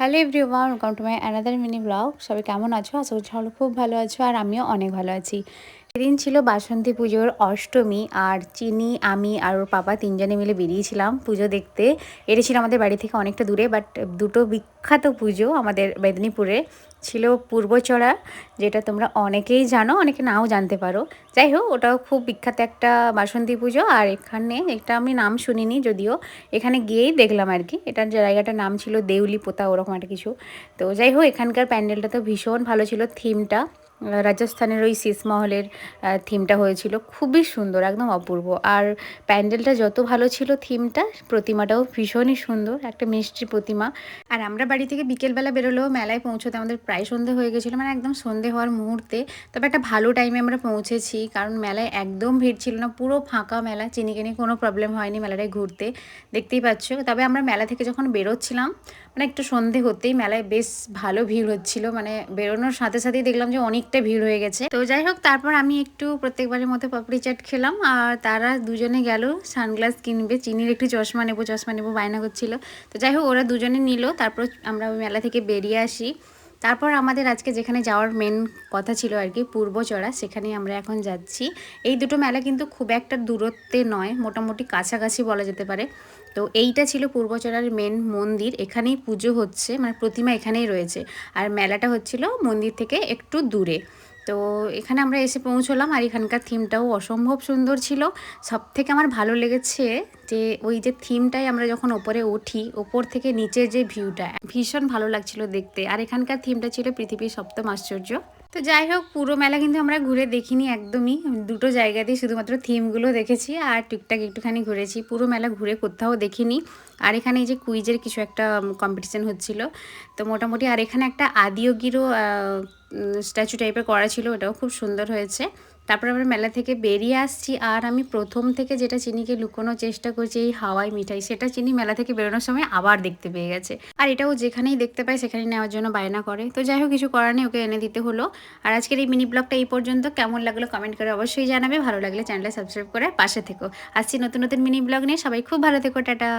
Hello everyone, welcome to my another mini blog. সবাই কেমন আছো? আশা করছি সবাই খুব ভালো আছো, আর আমিও অনেক ভালো আছি। সেদিন ছিল বাসন্তী পুজোর অষ্টমী, আর চিনি, আমি আর ওর পাপা তিনজনে মিলে বেরিয়েছিলাম পুজো দেখতে। এটা ছিল আমাদের বাড়ি থেকে অনেকটা দূরে, বাট দুটো বিখ্যাত পুজো আমাদের মেদিনীপুরে ছিল। পূর্বচড়া, যেটা তোমরা অনেকেই জানো, অনেকে নাও জানতে পারো। যাই হোক, ওটাও খুব বিখ্যাত একটা বাসন্তী পুজো। আর এখানে একটা আমি নাম শুনিনি যদিও, এখানে গিয়েই দেখলাম আর কি। এটার জায়গাটার নাম ছিল দেউলি পোতা, ওরকম একটা কিছু। তো যাই হোক, এখানকার প্যান্ডেলটা তো ভীষণ ভালো ছিল। থিমটা রাজস্থানের ওই শীষমহলের থিমটা হয়েছিল, খুবই সুন্দর, একদম অপূর্ব। আর প্যান্ডেলটা যত ভালো ছিল, থিমটা, প্রতিমাটাও ভীষণই সুন্দর, একটা মিষ্টি প্রতিমা। আর আমরা বাড়ি থেকে বিকেলবেলা বেরোলেও মেলায় পৌঁছতে আমাদের প্রায় সন্ধে হয়ে গেছিলো, মানে একদম সন্ধে হওয়ার মুহূর্তে। তবে একটা ভালো টাইমে আমরা পৌঁছেছি, কারণ মেলায় একদম ভিড় ছিল না, পুরো ফাঁকা মেলা। চিনিকে নিয়ে কোনো প্রবলেম হয়নি মেলাটায় ঘুরতে, দেখতেই পাচ্ছ। তবে আমরা মেলা থেকে যখন বেরোচ্ছিলাম, মানে একটু সন্ধে হতেই মেলায় বেশ ভালো ভিড় হচ্ছিল, মানে বেরোনোর সাথে সাথেই দেখলাম যে অনেকটা ভিড় হয়ে গেছে। তো যাই হোক, তারপর আমি একটু প্রত্যেকবারের মতো পাপড়ি চাট খেলাম, আর তারা দুজনে গেল সানগ্লাস কিনবে। চিনির একটু চশমা নেবো বায়না করছিল। তো যাই হোক, ওরা দুজনে নিল। তারপর আমরা ওই মেলা থেকে বেরিয়ে আসি। তারপর আমাদের আজকে যেখানে যাওয়ার মেন কথা ছিল আর কি, পূর্বচড়া, সেখানেই আমরা এখন যাচ্ছি। এই দুটো মেলা কিন্তু খুব একটা দূরত্বে নয়, মোটামুটি কাছাকাছি বলা যেতে পারে। তো এইটা ছিল পূর্বচড়ার মেন মন্দির, এখানেই পুজো হচ্ছে, মানে প্রতিমা এখানেই রয়েছে। আর মেলাটা হচ্ছিল মন্দির থেকে একটু দূরে। তো এখানে আমরা এসে পৌঁছলাম, আর এখানকার থিমটাও অসম্ভব সুন্দর ছিল। সব থেকে আমার ভালো লেগেছে যে ওই যে থিমটাই আমরা যখন ওপরে উঠি, ওপর থেকে নিচের যে ভিউটা, ভীষণ ভালো লাগছিল দেখতে। আর এখানকার থিমটা ছিল পৃথিবীর সপ্তম আশ্চর্য। তো যাই হোক, পুরো মেলা কিন্তু আমরা ঘুরে দেখিনি একদমই, দুটো জায়গাতেই শুধুমাত্র থিমগুলো দেখেছি আর টুকটাক একটুখানি ঘুরেছি। পুরো মেলা ঘুরে কোথাও দেখিনি। আর এখানে এই যে কুইজের কিছু একটা কম্পিটিশান হচ্ছিল, তো মোটামুটি। আর এখানে একটা আদিয়োগীরও স্ট্যাচু টাইপের করা ছিল, ওটাও খুব সুন্দর হয়েছে। তারপর আমরা মেলা থেকে বেরিয়ে আসছি, আর আমি প্রথম থেকে যেটা চিনিকে লুকোনোর চেষ্টা করছি, এই হাওয়াই মিঠাই, সেটা চিনি মেলা থেকে বেরোনোর সময় আবার দেখতে পেয়ে গেছে। আর এটাও যেখানেই দেখতে পায় সেখানেই নেওয়ার জন্য বায়না করে। তো যাই হোক, কিছু করার নেই, ওকে এনে দিতে হলো। আর আজকের এই মিনি ব্লগটা এই পর্যন্ত। কেমন লাগলো কমেন্ট করে অবশ্যই জানাবে। ভালো লাগলে চ্যানেলটা সাবস্ক্রাইব করে পাশে থেকো। আসছি নতুন নতুন মিনি ব্লগ নিয়ে। সবাই খুব ভালো থেকো, টাটা।